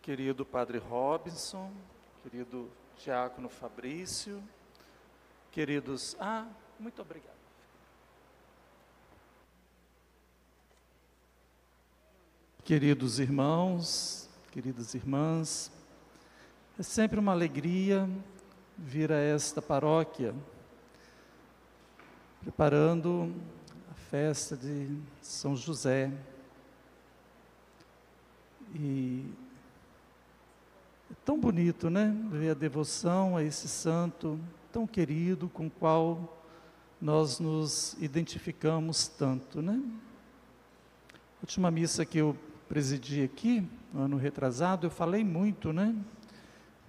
querido Padre Robinson, querido Diácono Fabrício, queridos... muito obrigado. Queridos irmãos, queridas irmãs, é sempre uma alegria vir a esta paróquia, preparando a festa de São José. E é tão bonito, né? Ver a devoção a esse santo tão querido, com o qual nós nos identificamos tanto, né? A última missa que eu presidi aqui, no ano retrasado, eu falei muito, né?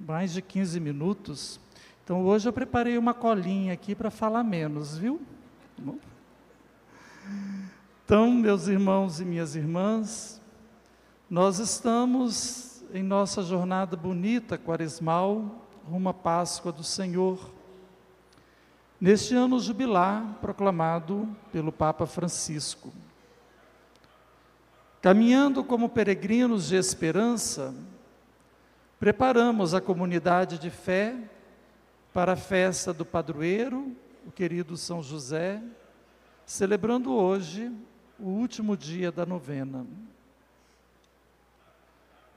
Mais de 15 minutos. Então hoje eu preparei uma colinha aqui para falar menos, viu? Então, meus irmãos e minhas irmãs, nós estamos em nossa jornada bonita, quaresmal, rumo à Páscoa do Senhor. Neste ano jubilar, proclamado pelo Papa Francisco. Caminhando como peregrinos de esperança, preparamos a comunidade de fé para a festa do padroeiro, o querido São José, celebrando hoje o último dia da novena.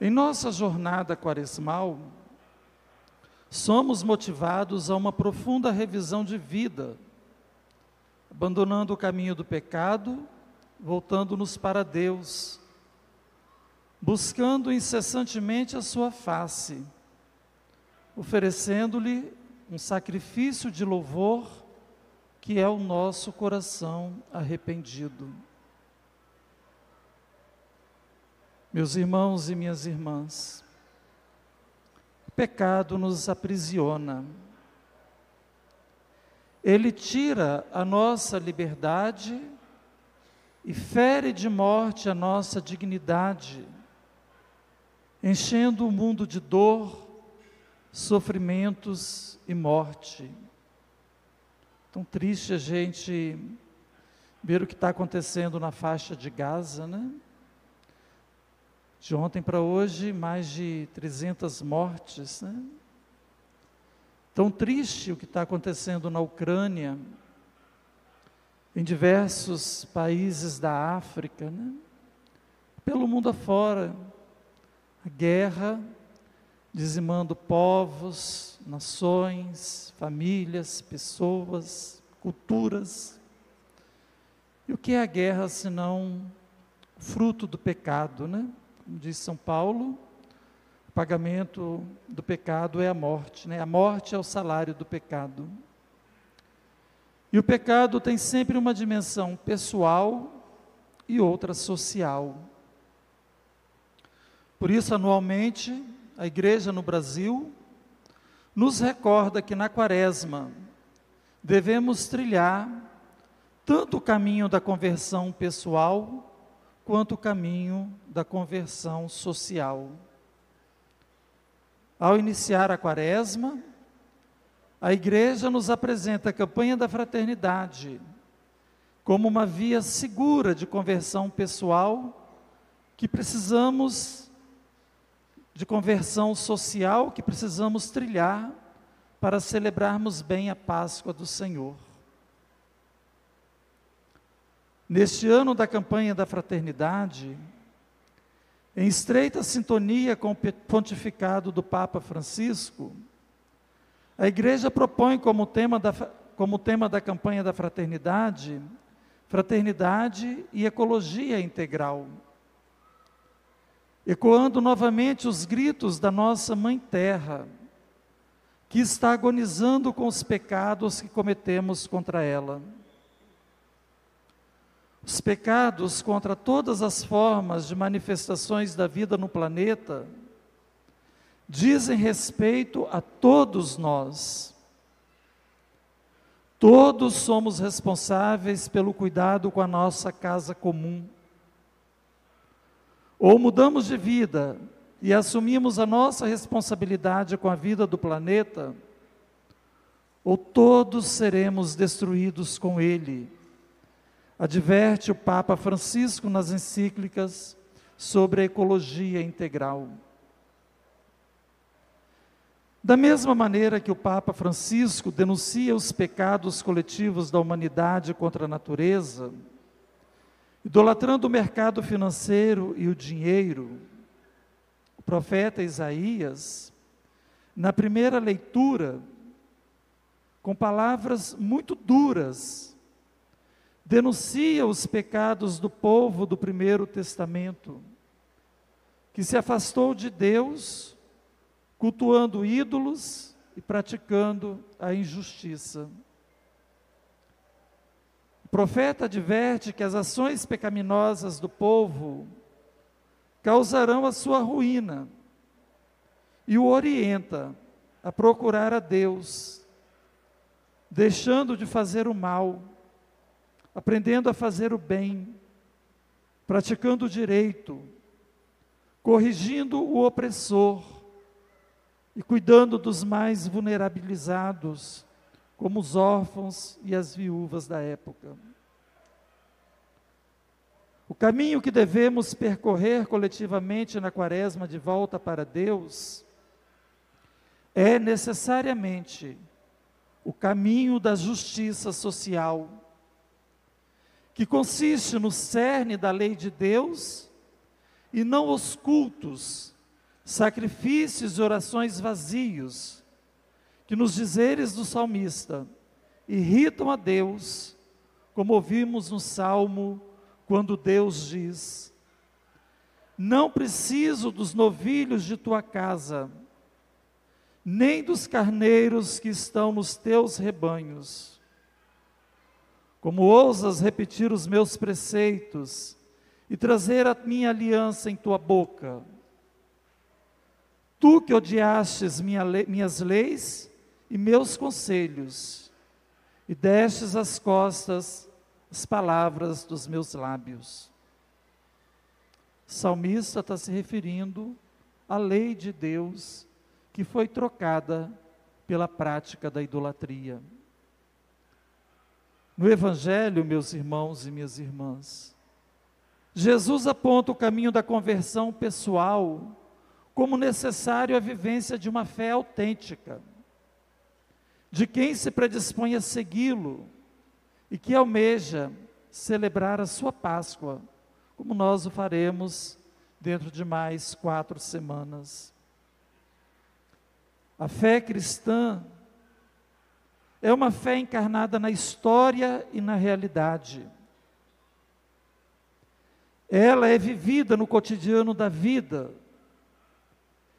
Em nossa jornada quaresmal, somos motivados a uma profunda revisão de vida, abandonando o caminho do pecado, voltando-nos para Deus, buscando incessantemente a sua face, oferecendo-lhe um sacrifício de louvor, que é o nosso coração arrependido. Meus irmãos e minhas irmãs, o pecado nos aprisiona. Ele tira a nossa liberdade e fere de morte a nossa dignidade, enchendo o mundo de dor, sofrimentos e morte. Tão triste a gente ver o que está acontecendo na faixa de Gaza, né? De ontem para hoje, mais de 300 mortes, né? Tão triste o que está acontecendo na Ucrânia, em diversos países da África, né? Pelo mundo afora, a guerra dizimando povos, nações, famílias, pessoas, culturas. E o que é a guerra senão fruto do pecado, né? Como diz São Paulo, o pagamento do pecado é a morte, né? A morte é o salário do pecado. E o pecado tem sempre uma dimensão pessoal e outra social. Por isso, anualmente, a Igreja no Brasil nos recorda que na Quaresma devemos trilhar tanto o caminho da conversão pessoal quanto o caminho da conversão social. Ao iniciar a Quaresma, a Igreja nos apresenta a campanha da fraternidade como uma via segura de conversão pessoal que precisamos, de conversão social que precisamos trilhar para celebrarmos bem a Páscoa do Senhor. Neste ano da campanha da fraternidade, em estreita sintonia com o pontificado do Papa Francisco, a Igreja propõe como tema da campanha da fraternidade, fraternidade e ecologia integral, ecoando novamente os gritos da nossa Mãe Terra, que está agonizando com os pecados que cometemos contra ela. Os pecados contra todas as formas de manifestações da vida no planeta dizem respeito a todos nós. Todos somos responsáveis pelo cuidado com a nossa casa comum. Ou mudamos de vida e assumimos a nossa responsabilidade com a vida do planeta, ou todos seremos destruídos com ele, adverte o Papa Francisco nas encíclicas sobre a ecologia integral. Da mesma maneira que o Papa Francisco denuncia os pecados coletivos da humanidade contra a natureza, idolatrando o mercado financeiro e o dinheiro, o profeta Isaías, na primeira leitura, com palavras muito duras, denuncia os pecados do povo do Primeiro Testamento, que se afastou de Deus, cultuando ídolos e praticando a injustiça. O profeta adverte que as ações pecaminosas do povo causarão a sua ruína e o orienta a procurar a Deus, deixando de fazer o mal, aprendendo a fazer o bem, praticando o direito, corrigindo o opressor e cuidando dos mais vulnerabilizados, como os órfãos e as viúvas da época. O caminho que devemos percorrer coletivamente na Quaresma de volta para Deus é necessariamente o caminho da justiça social, que consiste no cerne da lei de Deus e não os cultos, sacrifícios e orações vazios, que nos dizeres do salmista irritam a Deus, como ouvimos no Salmo, quando Deus diz: não preciso dos novilhos de tua casa, nem dos carneiros que estão nos teus rebanhos. Como ousas repetir os meus preceitos e trazer a minha aliança em tua boca? Tu que odiastes minhas leis e meus conselhos, e destes às costas as palavras dos meus lábios. O salmista está se referindo à lei de Deus, que foi trocada pela prática da idolatria. No Evangelho, meus irmãos e minhas irmãs, Jesus aponta o caminho da conversão pessoal como necessário à vivência de uma fé autêntica, de quem se predispõe a segui-lo e que almeja celebrar a sua Páscoa, como nós o faremos dentro de mais 4 semanas. A fé cristã é uma fé encarnada na história e na realidade. Ela é vivida no cotidiano da vida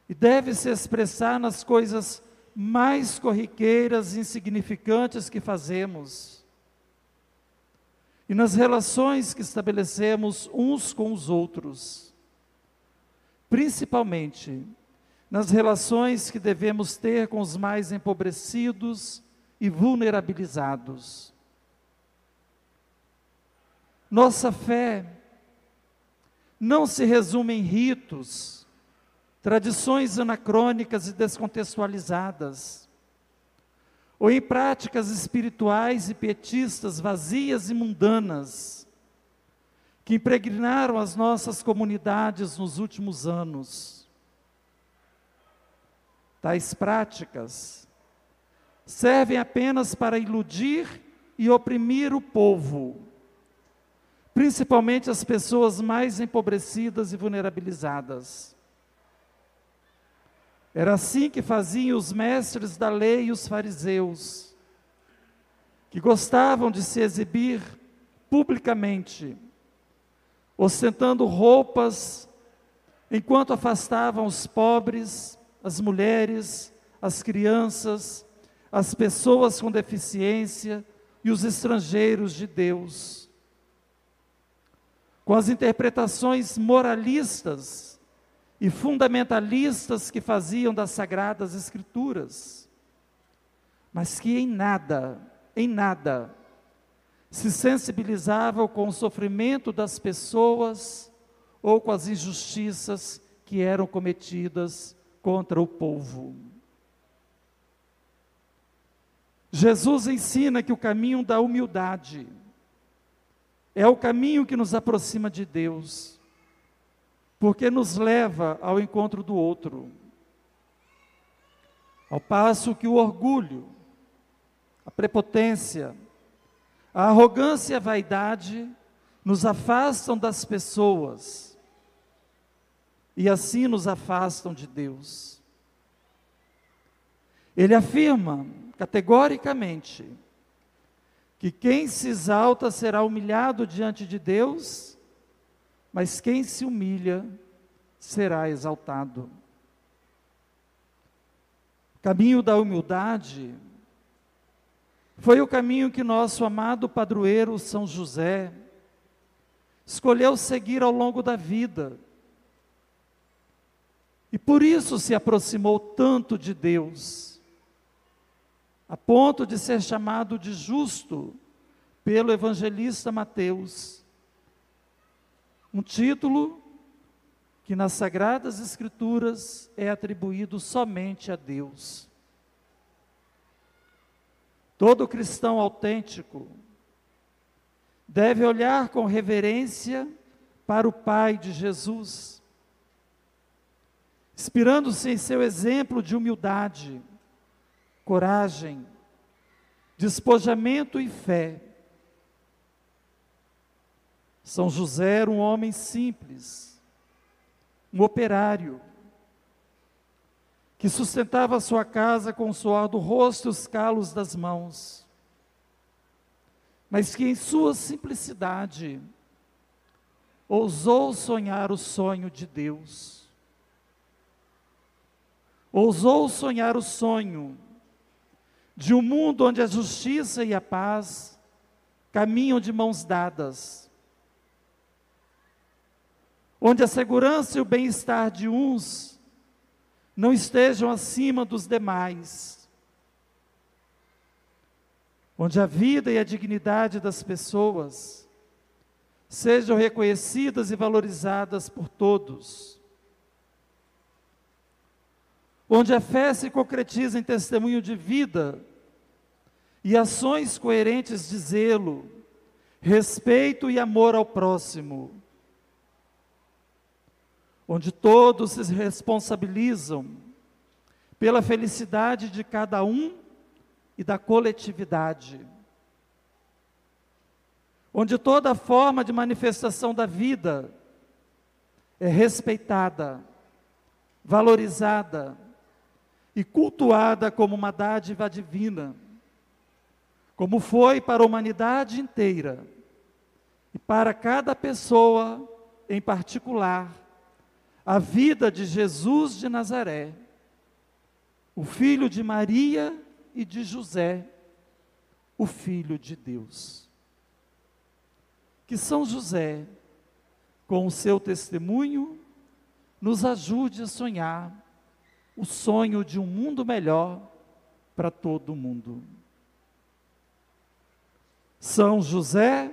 e deve se expressar nas coisas mais corriqueiras e insignificantes que fazemos e nas relações que estabelecemos uns com os outros, principalmente nas relações que devemos ter com os mais empobrecidos e vulnerabilizados. Nossa fé não se resume em ritos, tradições anacrônicas e descontextualizadas, ou em práticas espirituais e pietistas vazias e mundanas, que impregnaram as nossas comunidades nos últimos anos. Tais práticas servem apenas para iludir e oprimir o povo, principalmente as pessoas mais empobrecidas e vulnerabilizadas. Era assim que faziam os mestres da lei e os fariseus, que gostavam de se exibir publicamente, ostentando roupas, enquanto afastavam os pobres, as mulheres, as crianças, as pessoas com deficiência e os estrangeiros de Deus. Com as interpretações moralistas e fundamentalistas que faziam das Sagradas Escrituras, mas que em nada se sensibilizavam com o sofrimento das pessoas ou com as injustiças que eram cometidas contra o povo. Jesus ensina que o caminho da humildade é o caminho que nos aproxima de Deus, porque nos leva ao encontro do outro. Ao passo que o orgulho, a prepotência, a arrogância e a vaidade nos afastam das pessoas e assim nos afastam de Deus. Ele afirma categoricamente que quem se exalta será humilhado diante de Deus, mas quem se humilha será exaltado. O caminho da humildade foi o caminho que nosso amado padroeiro São José escolheu seguir ao longo da vida. E por isso se aproximou tanto de Deus, a ponto de ser chamado de justo pelo evangelista Mateus. Um título que nas Sagradas Escrituras é atribuído somente a Deus. Todo cristão autêntico deve olhar com reverência para o Pai de Jesus, inspirando-se em seu exemplo de humildade, coragem, despojamento e fé. São José era um homem simples, um operário, que sustentava a sua casa com o suor do rosto e os calos das mãos, mas que em sua simplicidade ousou sonhar o sonho de Deus. Ousou sonhar o sonho de um mundo onde a justiça e a paz caminham de mãos dadas, onde a segurança e o bem-estar de uns não estejam acima dos demais, onde a vida e a dignidade das pessoas sejam reconhecidas e valorizadas por todos, onde a fé se concretiza em testemunho de vida e ações coerentes de zelo, respeito e amor ao próximo, onde todos se responsabilizam pela felicidade de cada um e da coletividade, onde toda forma de manifestação da vida é respeitada, valorizada e cultuada como uma dádiva divina, como foi para a humanidade inteira e para cada pessoa em particular, a vida de Jesus de Nazaré, o filho de Maria e de José, o Filho de Deus. Que São José, com o seu testemunho, nos ajude a sonhar o sonho de um mundo melhor para todo mundo. São José,